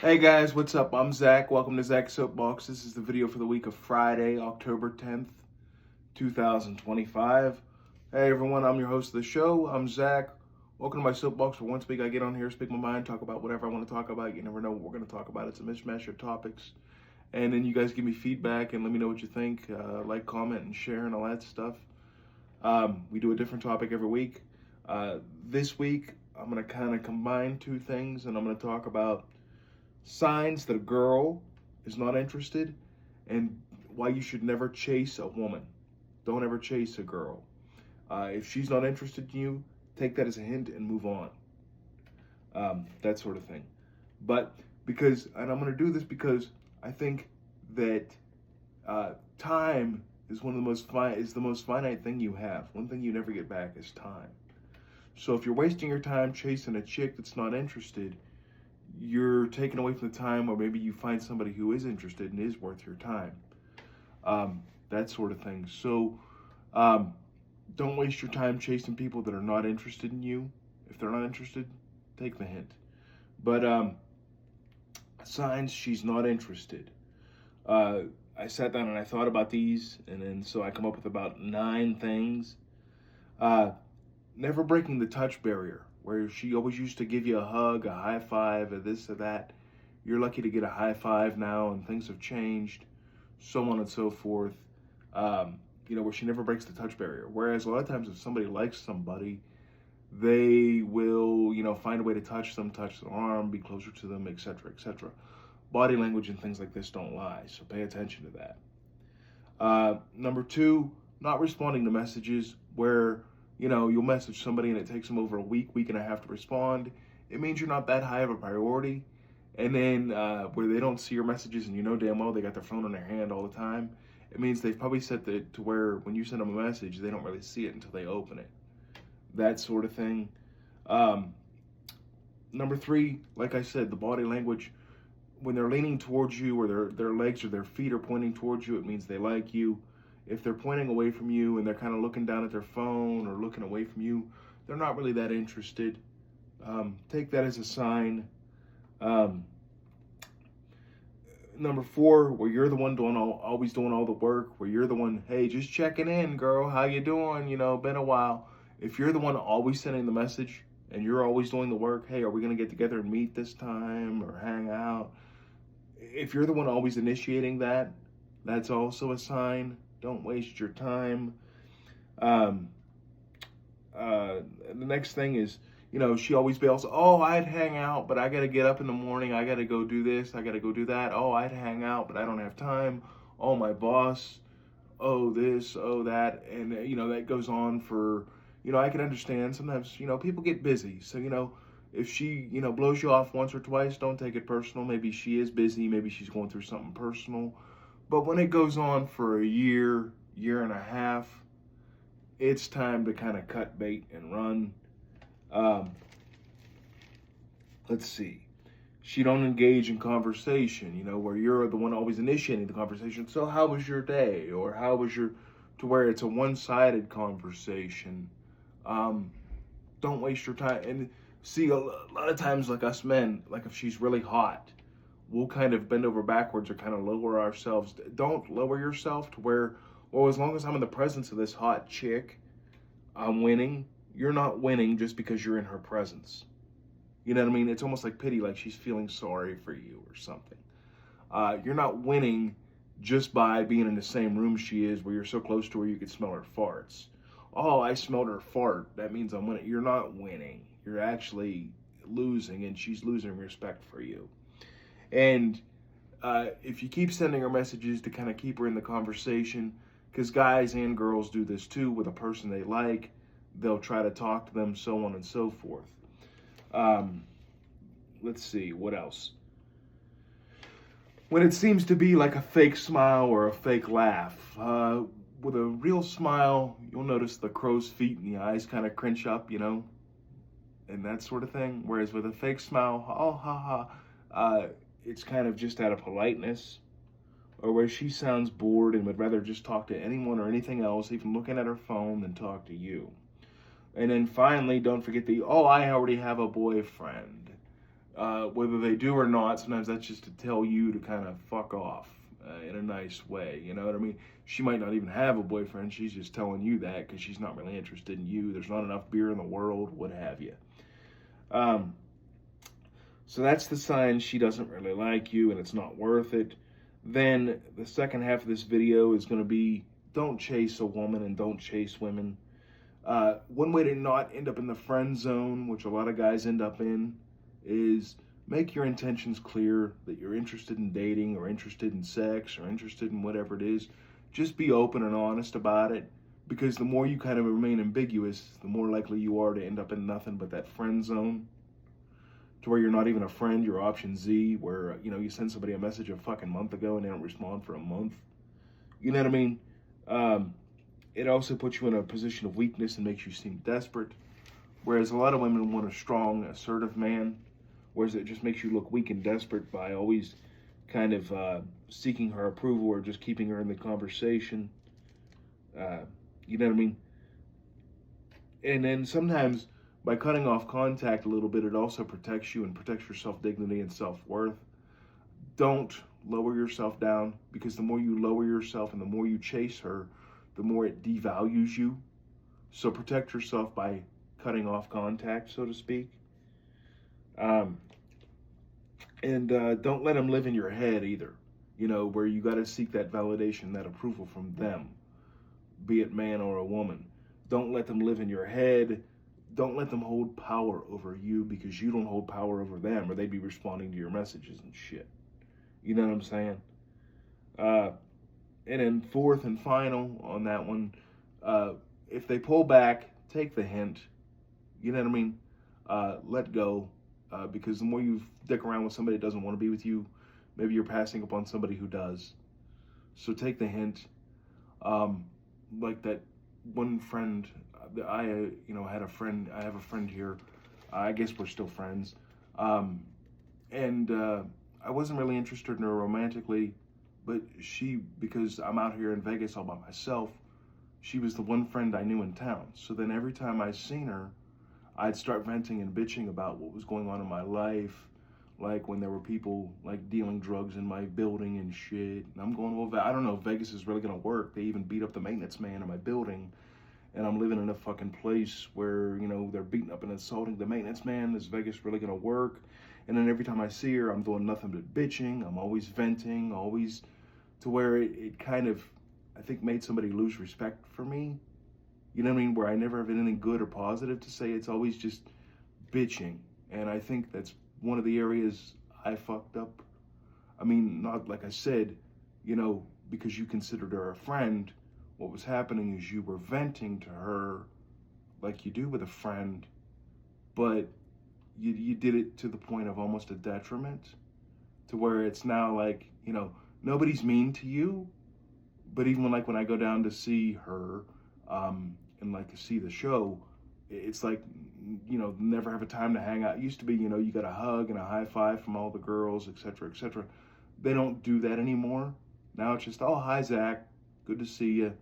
Hey guys, what's up? I'm Zach. Welcome to Zach's Soapbox. This is the video for the week of Friday, October 10th, 2025. Hey everyone, I'm your host of the show. I'm Zach. Welcome to my soapbox. For once a week, I get on here, speak my mind, talk about whatever I want to talk about. You never know what we're going to talk about. It's a mishmash of topics. And then you guys give me feedback and let me know what you think. Like, comment, and share, and all that stuff. We do a different topic every week. This week, I'm going to kind of combine two things, and I'm going to talk about signs that a girl is not interested and why you should never chase a woman. Don't ever chase a girl. If she's not interested in you, take that as a hint and move on. That sort of thing. But and I'm going to do this because I think that time is the most finite thing you have. One thing you never get back is time. So if you're wasting your time chasing a chick that's not interested, you're taken away from the time, or maybe you find somebody who is interested and is worth your time. That sort of thing. So don't waste your time chasing people that are not interested in you. If they're not interested, take the hint. But signs she's not interested. I sat down and I thought about these, and then so I come up with about 9 things. Never breaking the touch barrier, where she always used to give you a hug, a high five, a this or that. You're lucky to get a high five now, and things have changed, so on and so forth. Where she never breaks the touch barrier. Whereas a lot of times, if somebody likes somebody, they will, find a way to touch them, touch their arm, be closer to them, etc., etc. Body language and things like this don't lie, so pay attention to that. Number 2, not responding to messages where you'll message somebody and it takes them over a week and a half to respond. It means you're not that high of a priority. And then where they don't see your messages and you know damn well they got their phone in their hand all the time, it means they've probably set it to where when you send them a message, they don't really see it until they open it. That sort of thing. Number 3, like I said, the body language. When they're leaning towards you, or their legs or their feet are pointing towards you, it means they like you. If they're pointing away from you and they're kind of looking down at their phone or looking away from you, they're not really that interested. Take that as a sign. Number 4, where you're the one always doing all the work, where you're the one, hey, just checking in, girl, how you doing? Been a while. If you're the one always sending the message and you're always doing the work, hey, are we gonna get together and meet this time or hang out? If you're the one always initiating that, that's also a sign. Don't waste your time. Um, the next thing is, she always bails. Oh, I'd hang out, but I got to get up in the morning. I got to go do this. I got to go do that. Oh, I'd hang out, but I don't have time. Oh, my boss. Oh, this. Oh, that. And, that goes on for, I can understand. Sometimes, people get busy. So, if she, blows you off once or twice, don't take it personal. Maybe she is busy. Maybe she's going through something personal. But when it goes on for a year, year and a half, it's time to kind of cut bait and run. Um, let's see. She don't engage in conversation, where you're the one always initiating the conversation. So how was your day? Or how was to where it's a one-sided conversation. Don't waste your time. And see, a lot of times, like us men, like if she's really hot, we'll kind of bend over backwards or kind of lower ourselves. Don't lower yourself to where, well, as long as I'm in the presence of this hot chick, I'm winning. You're not winning just because you're in her presence. You know what I mean? It's almost like pity, like she's feeling sorry for you or something. You're not winning just by being in the same room she is, where you're so close to her you can smell her farts. Oh, I smelled her fart. That means I'm winning. You're not winning. You're actually losing, and she's losing respect for you. And if you keep sending her messages to kind of keep her in the conversation, because guys and girls do this too with a person they like, they'll try to talk to them, so on and so forth. Let's see, what else? When it seems to be like a fake smile or a fake laugh, with a real smile, you'll notice the crow's feet and the eyes kind of cringe up, and that sort of thing. Whereas with a fake smile, oh, ha, ha, it's kind of just out of politeness, or where she sounds bored and would rather just talk to anyone or anything else, even looking at her phone, than talk to you. And then finally, don't forget oh, I already have a boyfriend. Whether they do or not, sometimes that's just to tell you to kind of fuck off in a nice way. You know what I mean? She might not even have a boyfriend. She's just telling you that because she's not really interested in you. There's not enough beer in the world, what have you. Um, so that's the sign she doesn't really like you and it's not worth it. Then the second half of this video is going to be don't chase a woman and don't chase women. One way to not end up in the friend zone, which a lot of guys end up in, is make your intentions clear that you're interested in dating or interested in sex or interested in whatever it is. Just be open and honest about it, because the more you kind of remain ambiguous, the more likely you are to end up in nothing but that friend zone, to where you're not even a friend, you're option Z, where, you know, you send somebody a message a fucking month ago and they don't respond for a month. You know what I mean? It also puts you in a position of weakness and makes you seem desperate. Whereas a lot of women want a strong, assertive man, whereas it just makes you look weak and desperate by always kind of seeking her approval or just keeping her in the conversation. You know what I mean? And then sometimes by cutting off contact a little bit, it also protects you and protects your self-dignity and self-worth. Don't lower yourself down, because the more you lower yourself and the more you chase her, the more it devalues you. So protect yourself by cutting off contact, so to speak. And don't let them live in your head either, you know, where you got to seek that validation, that approval from them, be it man or a woman. Don't let them live in your head. Don't let them hold power over you, because you don't hold power over them, or they'd be responding to your messages and shit. You know what I'm saying? And then fourth and final on that one, if they pull back, take the hint. You know what I mean? Let go, because the more you dick around with somebody that doesn't want to be with you, maybe you're passing upon somebody who does. So take the hint. Like that one friend, I had a friend. I have a friend here. I guess we're still friends. And I wasn't really interested in her romantically, but because I'm out here in Vegas all by myself, she was the one friend I knew in town. So then every time I seen her, I'd start venting and bitching about what was going on in my life, like when there were people like dealing drugs in my building and shit. And I'm going, well, I don't know if Vegas is really gonna work. They even beat up the maintenance man in my building, and I'm living in a fucking place where, you know, they're beating up and assaulting the maintenance man. Is Vegas really gonna work? And then every time I see her, I'm doing nothing but bitching. I'm always venting, always, to where it kind of, I think, made somebody lose respect for me. You know what I mean? Where I never have anything good or positive to say. It's always just bitching. And I think that's one of the areas I fucked up. I mean, not like I said, you know, because you considered her a friend, what was happening is you were venting to her like you do with a friend, but you did it to the point of almost a detriment, to where it's now like, you know, nobody's mean to you, but even when I go down to see her, and like to see the show, it's like, you know, never have a time to hang out. It used to be, you know, you got a hug and a high five from all the girls, etc., etc. They don't do that anymore. Now it's just, oh, hi, Zach, good to see you,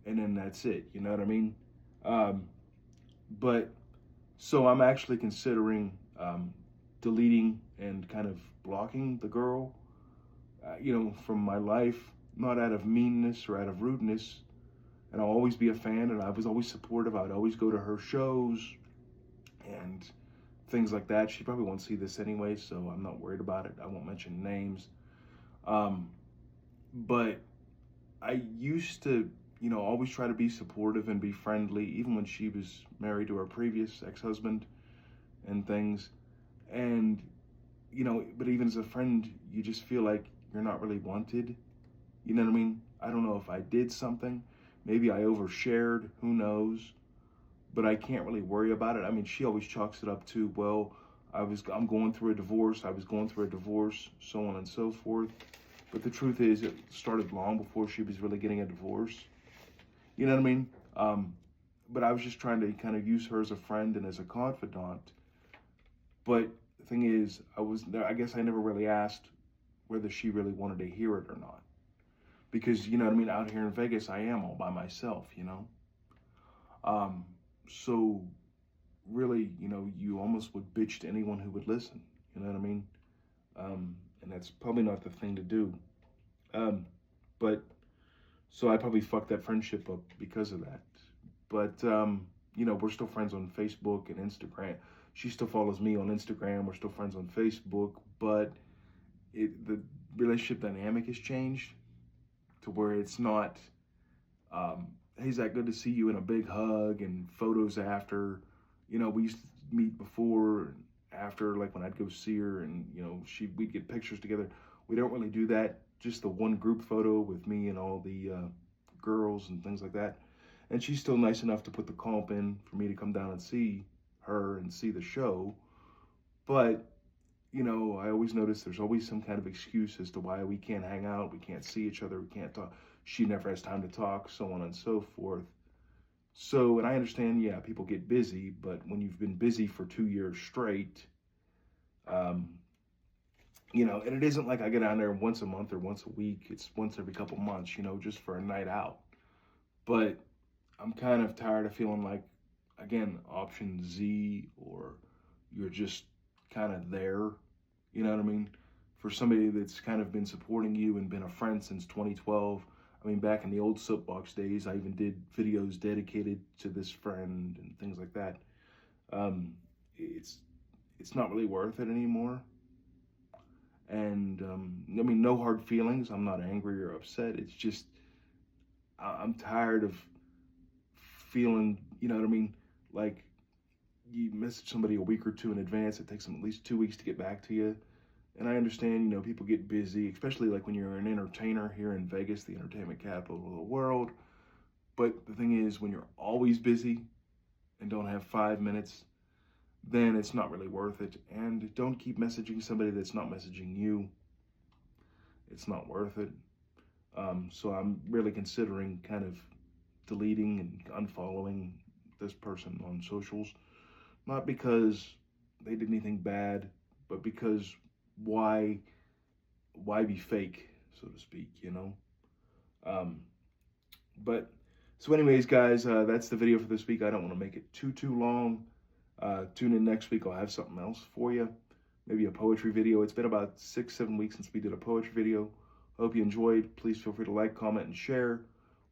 and then that's it. You know what I mean? But so I'm actually considering deleting and kind of blocking the girl, you know, from my life, not out of meanness or out of rudeness. And I'll always be a fan, and I was always supportive. I'd always go to her shows and things like that. She probably won't see this anyway, so I'm not worried about it. I won't mention names. But I used to, you know, always try to be supportive and be friendly, even when she was married to her previous ex-husband and things. And, you know, but even as a friend, you just feel like you're not really wanted. You know what I mean? I don't know if I did something. Maybe I overshared, who knows? But I can't really worry about it. I mean, she always chalks it up to, well, I'm going through a divorce, I was going through a divorce, so on and so forth. But the truth is, it started long before she was really getting a divorce. You know what I mean? But I was just trying to kind of use her as a friend and as a confidant. But the thing is, I guess I never really asked whether she really wanted to hear it or not. Because, you know what I mean, out here in Vegas, I am all by myself, you know? So really, you know, you almost would bitch to anyone who would listen. You know what I mean? And that's probably not the thing to do. But so I probably fucked that friendship up because of that. But we're still friends on Facebook and Instagram. She still follows me on Instagram. We're still friends on Facebook, but the relationship dynamic has changed to where it's not, hey Zach, good to see you, in a big hug and photos after. We used to meet before and after, like when I'd go see her, and we'd get pictures together. We don't really do that. Just the one group photo with me and all the girls and things like that. And she's still nice enough to put the comp in for me to come down and see her and see the show. But I always notice there's always some kind of excuse as to why we can't hang out, we can't see each other, we can't talk. She never has time to talk, so on and so forth. So, and I understand, yeah, people get busy, but when you've been busy for 2 years straight, and it isn't like I get down there once a month or once a week. It's once every couple months, just for a night out. But I'm kind of tired of feeling like, again, option Z, or you're just kind of there. You know what I mean? For somebody that's kind of been supporting you and been a friend since 2012. I mean, back in the old Soapbox days, I even did videos dedicated to this friend and things like that. It's not really worth it anymore. And no hard feelings. I'm not angry or upset. It's just I'm tired of feeling, you know what I mean? Like, you message somebody a week or two in advance, it takes them at least 2 weeks to get back to you. And I understand, people get busy, especially like when you're an entertainer here in Vegas, the entertainment capital of the world. But the thing is, when you're always busy and don't have 5 minutes, then it's not really worth it. And don't keep messaging somebody that's not messaging you. It's not worth it. So I'm really considering kind of deleting and unfollowing this person on socials. Not because they did anything bad, but because why be fake, so to speak, But so anyways, guys, that's the video for this week. I don't want to make it too long. Tune in next week. I'll have something else for you. Maybe a poetry video. It's been about 6-7 weeks since we did a poetry video. Hope you enjoyed. Please feel free to like, comment, and share.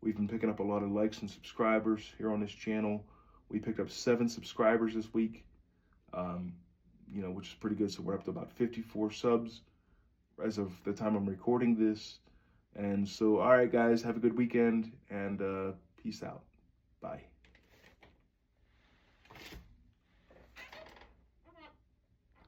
We've been picking up a lot of likes and subscribers here on this channel. We picked up 7 subscribers this week, which is pretty good. So we're up to about 54 subs as of the time I'm recording this. And so, all right, guys, have a good weekend, and peace out. Bye.